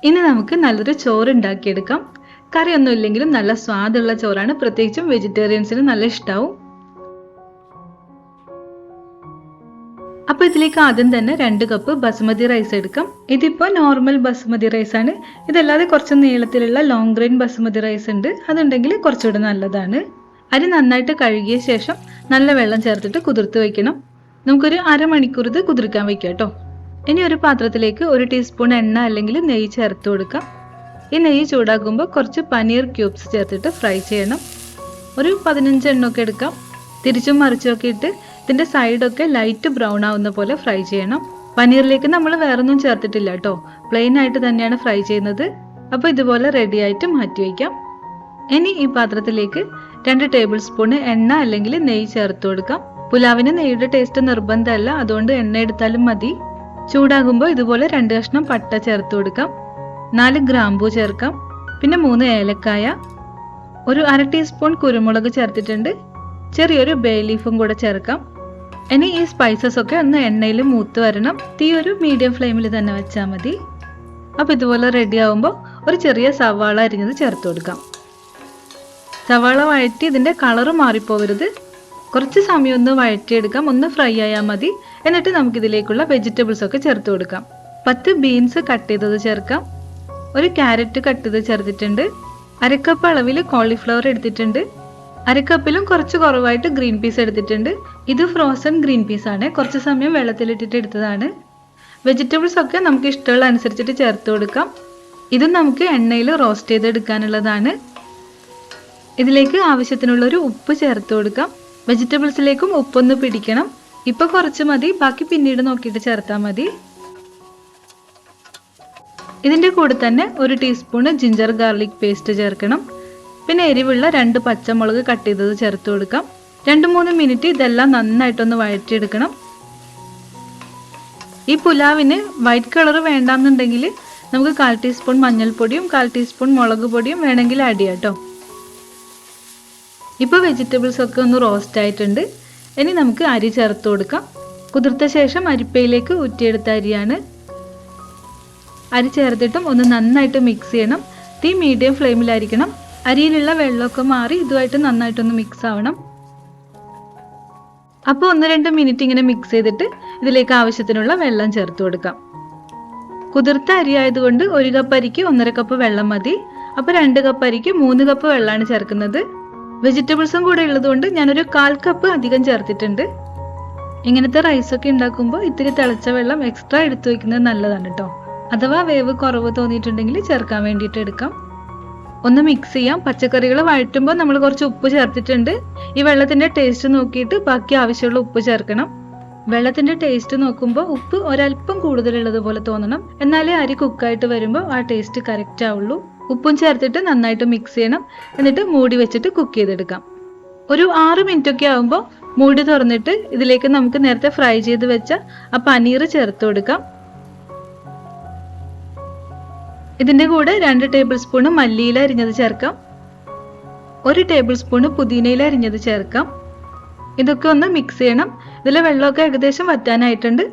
ഇനി നമുക്ക് നല്ലൊരു ചോറ് ഉണ്ടാക്കിയെടുക്കാം. കറിയൊന്നും ഇല്ലെങ്കിലും നല്ല സ്വാദുള്ള ചോറാണ്, പ്രത്യേകിച്ചും വെജിറ്റേറിയൻസിന് നല്ല ഇഷ്ടാവും. അപ്പോൾ ഇതിലേക്ക് ആദ്യം തന്നെ 2 കപ്പ് ബസുമതി റൈസ് എടുക്കാം. ഇതിപ്പോൾ നോർമൽ ബസുമതി റൈസ് ആണ്. ഇതല്ലാതെ കുറച്ച് നീളത്തിലുള്ള ലോങ് ഗ്രെയിൻ ബസുമതി റൈസ് ഉണ്ട്, അതുണ്ടെങ്കിൽ കുറച്ചുകൂടെ നല്ലതാണ്. അരി നന്നായിട്ട് കഴുകിയ ശേഷം നല്ല വെള്ളം ചേർത്തിട്ട് കുതിർത്ത് വയ്ക്കണം. നമുക്കൊരു അരമണിക്കൂർ ഇത് കുതിർക്കാൻ വയ്ക്കാം കേട്ടോ. ഇനി ഒരു പാത്രത്തിലേക്ക് 1 ടീസ്പൂൺ എണ്ണ അല്ലെങ്കിൽ നെയ്യ് ചേർത്ത് കൊടുക്കാം. ഈ നെയ്യ് ചൂടാക്കുമ്പോൾ കുറച്ച് പനീർ ക്യൂബ്സ് ചേർത്തിട്ട് ഫ്രൈ ചെയ്യണം. ഒരു 15 എണ്ണമൊക്കെ എടുക്കാം. തിരിച്ചും മറിച്ചുമൊക്കെ ഇട്ട് ഇതിൻ്റെ സൈഡൊക്കെ ലൈറ്റ് ബ്രൗൺ ആവുന്ന പോലെ ഫ്രൈ ചെയ്യണം. പനീറിലേക്ക് നമ്മൾ വേറൊന്നും ചേർത്തിട്ടില്ല കേട്ടോ, പ്ലെയിൻ ആയിട്ട് തന്നെയാണ് ഫ്രൈ ചെയ്യുന്നത്. അപ്പോൾ ഇതുപോലെ റെഡി ആയിട്ട് മാറ്റി വയ്ക്കാം. ഇനി ഈ പാത്രത്തിലേക്ക് 2 ടേബിൾ സ്പൂൺ എണ്ണ അല്ലെങ്കിൽ നെയ്യ് ചേർത്ത് കൊടുക്കാം. പുലാവിന് നെയ്യുടെ ടേസ്റ്റ് നിർബന്ധമല്ല, അതുകൊണ്ട് എണ്ണ എടുത്താലും മതി. ചൂടാകുമ്പോൾ ഇതുപോലെ 2 കഷ്ണം പട്ട ചേർത്ത് കൊടുക്കാം. 4 ഗ്രാമ്പൂ ചേർക്കാം. പിന്നെ 3 ഏലക്കായ, ഒരു 1/2 ടീസ്പൂൺ കുരുമുളക് ചേർത്തിട്ടുണ്ട്. ചെറിയൊരു ബേ ലീഫും കൂടെ ചേർക്കാം. ഇനി ഈ സ്പൈസസ് ഒക്കെ ഒന്ന് എണ്ണയിൽ മൂത്ത് വരണം. തീ ഒരു മീഡിയം ഫ്ലെയിമിൽ തന്നെ വെച്ചാൽ മതി. അപ്പോൾ ഇതുപോലെ റെഡി ആകുമ്പോൾ ഒരു ചെറിയ സവാള അരിഞ്ഞത് ചേർത്ത് കൊടുക്കാം. സവാള വഴറ്റി ഇതിൻ്റെ കളറ് മാറിപ്പോകരുത്, കുറച്ച് സമയം ഒന്ന് വഴറ്റിയെടുക്കാം, ഒന്ന് ഫ്രൈ ആയാൽ മതി. എന്നിട്ട് നമുക്കിതിലേക്കുള്ള വെജിറ്റബിൾസ് ഒക്കെ ചേർത്ത് കൊടുക്കാം. 10 ബീൻസ് കട്ട് ചെയ്തത് ചേർക്കാം. ഒരു ക്യാരറ്റ് കട്ട് ചെയ്ത് ചേർത്തിട്ടുണ്ട്. 1/2 കപ്പ് അളവിൽ കോളിഫ്ലവർ എടുത്തിട്ടുണ്ട്. 1/2 കപ്പിലും കുറച്ച് കുറവായിട്ട് ഗ്രീൻ പീസ് എടുത്തിട്ടുണ്ട്. ഇത് ഫ്രോസൺ ഗ്രീൻ പീസ് ആണ്, കുറച്ച് സമയം വെള്ളത്തിലിട്ടിട്ട് എടുത്തതാണ്. വെജിറ്റബിൾസ് ഒക്കെ നമുക്ക് ഇഷ്ടമുള്ള അനുസരിച്ചിട്ട് ചേർത്ത് കൊടുക്കാം. ഇത് നമുക്ക് എണ്ണയിൽ റോസ്റ്റ് ചെയ്തെടുക്കാനുള്ളതാണ്. ഇതിലേക്ക് ആവശ്യത്തിനുള്ളൊരു ഉപ്പ് ചേർത്ത് കൊടുക്കാം. വെജിറ്റബിൾസിലേക്കും ഉപ്പൊന്ന് പിടിക്കണം. ഇപ്പോൾ കുറച്ച് മതി, ബാക്കി പിന്നീട് നോക്കിയിട്ട് ചേർത്താൽ മതി. ഇതിൻ്റെ കൂടെ തന്നെ 1 ടീസ്പൂൺ ജിഞ്ചർ ഗാർലിക് പേസ്റ്റ് ചേർക്കണം. പിന്നെ എരിവുള്ള 2 പച്ചമുളക് കട്ട് ചെയ്തത് ചേർത്ത് കൊടുക്കാം. 2-3 മിനിറ്റ് ഇതെല്ലാം നന്നായിട്ടൊന്ന് വഴറ്റിയെടുക്കണം. ഈ പുലാവിന് വൈറ്റ് കളർ വേണ്ടാന്നുണ്ടെങ്കിൽ നമുക്ക് 1/4 ടീസ്പൂൺ മഞ്ഞൾപ്പൊടിയും 1/4 ടീസ്പൂൺ മുളക് പൊടിയും വേണമെങ്കിൽ ആഡ് ചെയ്യാം കേട്ടോ. ഇപ്പോൾ വെജിറ്റബിൾസ് ഒക്കെ ഒന്ന് റോസ്റ്റ് ആയിട്ടുണ്ട്. ഇനി നമുക്ക് അരി ചേർത്ത് കൊടുക്കാം. കുതിർത്ത ശേഷം അരിപ്പയിലേക്ക് ഊറ്റിയെടുത്ത അരിയാണ്. അരി ചേർത്തിട്ടും ഒന്ന് നന്നായിട്ട് മിക്സ് ചെയ്യണം. തീ മീഡിയം ഫ്ലെയിമിലായിരിക്കണം. അരിയിലുള്ള വെള്ളമൊക്കെ മാറി ഇതുമായിട്ട് നന്നായിട്ടൊന്ന് മിക്സ് ആവണം. അപ്പോൾ 1-2 മിനിറ്റ് ഇങ്ങനെ മിക്സ് ചെയ്തിട്ട് ഇതിലേക്ക് ആവശ്യത്തിനുള്ള വെള്ളം ചേർത്ത് കൊടുക്കാം. കുതിർത്ത അരി ആയതുകൊണ്ട് 1 കപ്പ് അരിക്ക് 1.5 കപ്പ് വെള്ളം മതി. അപ്പോൾ 2 കപ്പ് അരിക്ക് 3 കപ്പ് വെള്ളമാണ് ചേർക്കുന്നത്. വെജിറ്റബിൾസും കൂടെ ഉള്ളതുകൊണ്ട് ഞാനൊരു 1/4 കപ്പ് അധികം ചേർത്തിട്ടുണ്ട്. ഇങ്ങനത്തെ റൈസൊക്കെ ഉണ്ടാക്കുമ്പോൾ ഇത്തിരി തിളച്ച വെള്ളം എക്സ്ട്രാ എടുത്തു വയ്ക്കുന്നത് നല്ലതാണ് കേട്ടോ. അഥവാ വേവ് കുറവ് തോന്നിയിട്ടുണ്ടെങ്കിൽ ചേർക്കാൻ വേണ്ടിയിട്ട് എടുക്കാം. ഒന്ന് മിക്സ് ചെയ്യാം. പച്ചക്കറികൾ വഴറ്റുമ്പോൾ നമ്മൾ കുറച്ച് ഉപ്പ് ചേർത്തിട്ടുണ്ട്. ഈ വെള്ളത്തിൻ്റെ ടേസ്റ്റ് നോക്കിയിട്ട് ബാക്കി ആവശ്യമുള്ള ഉപ്പ് ചേർക്കണം. വെള്ളത്തിൻ്റെ ടേസ്റ്റ് നോക്കുമ്പോൾ ഉപ്പ് ഒരല്പം കൂടുതലുള്ളത് പോലെ തോന്നണം, എന്നാലേ അരി കുക്കായിട്ട് വരുമ്പോൾ ആ ടേസ്റ്റ് കറക്റ്റ് ആവുള്ളൂ. ഉപ്പും ചേർത്തിട്ട് നന്നായിട്ട് മിക്സ് ചെയ്യണം. എന്നിട്ട് മൂടി വെച്ചിട്ട് കുക്ക് ചെയ്തെടുക്കാം. ഒരു 6 മിനിറ്റ് ഒക്കെ ആകുമ്പോൾ മൂടി തുറന്നിട്ട് ഇതിലേക്ക് നമുക്ക് നേരത്തെ ഫ്രൈ ചെയ്ത് വെച്ച ആ പനീർ ചേർത്ത് കൊടുക്കാം. ഇതിൻ്റെ കൂടെ 2 ടേബിൾ സ്പൂൺ മല്ലിയില അരിഞ്ഞത് ചേർക്കാം. 1 ടേബിൾ സ്പൂൺ പുതിനയില അരിഞ്ഞത് ചേർക്കാം. ഇതൊക്കെ ഒന്ന് മിക്സ് ചെയ്യണം. ഇതിലെ വെള്ളമൊക്കെ ഏകദേശം വറ്റാനായിട്ടുണ്ട്.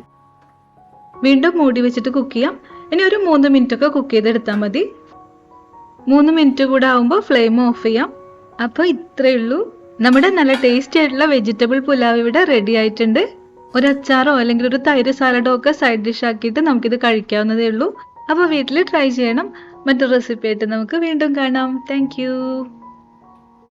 വീണ്ടും മൂടി വെച്ചിട്ട് കുക്ക് ചെയ്യാം. ഇനി ഒരു 3 മിനിറ്റ് ഒക്കെ കുക്ക് ചെയ്തെടുത്താൽ മതി. 3 മിനിറ്റ് കൂടെ ആകുമ്പോൾ ഫ്ലെയിം ഓഫ് ചെയ്യാം. അപ്പോൾ ഇത്രയേ ഉള്ളൂ, നമ്മുടെ നല്ല ടേസ്റ്റി ആയിട്ടുള്ള വെജിറ്റബിൾ പുലാവ് ഇവിടെ റെഡി ആയിട്ടുണ്ട്. ഒരു അച്ചാറോ അല്ലെങ്കിൽ ഒരു തൈര് സാലഡോ ഒക്കെ സൈഡ് ഡിഷ് ആക്കിയിട്ട് നമുക്കിത് കഴിക്കാവുന്നതേ ഉള്ളൂ. അപ്പോൾ വീട്ടിൽ ട്രൈ ചെയ്യണം. മറ്റൊരു റെസിപ്പി ആയിട്ട് നമുക്ക് വീണ്ടും കാണാം. താങ്ക്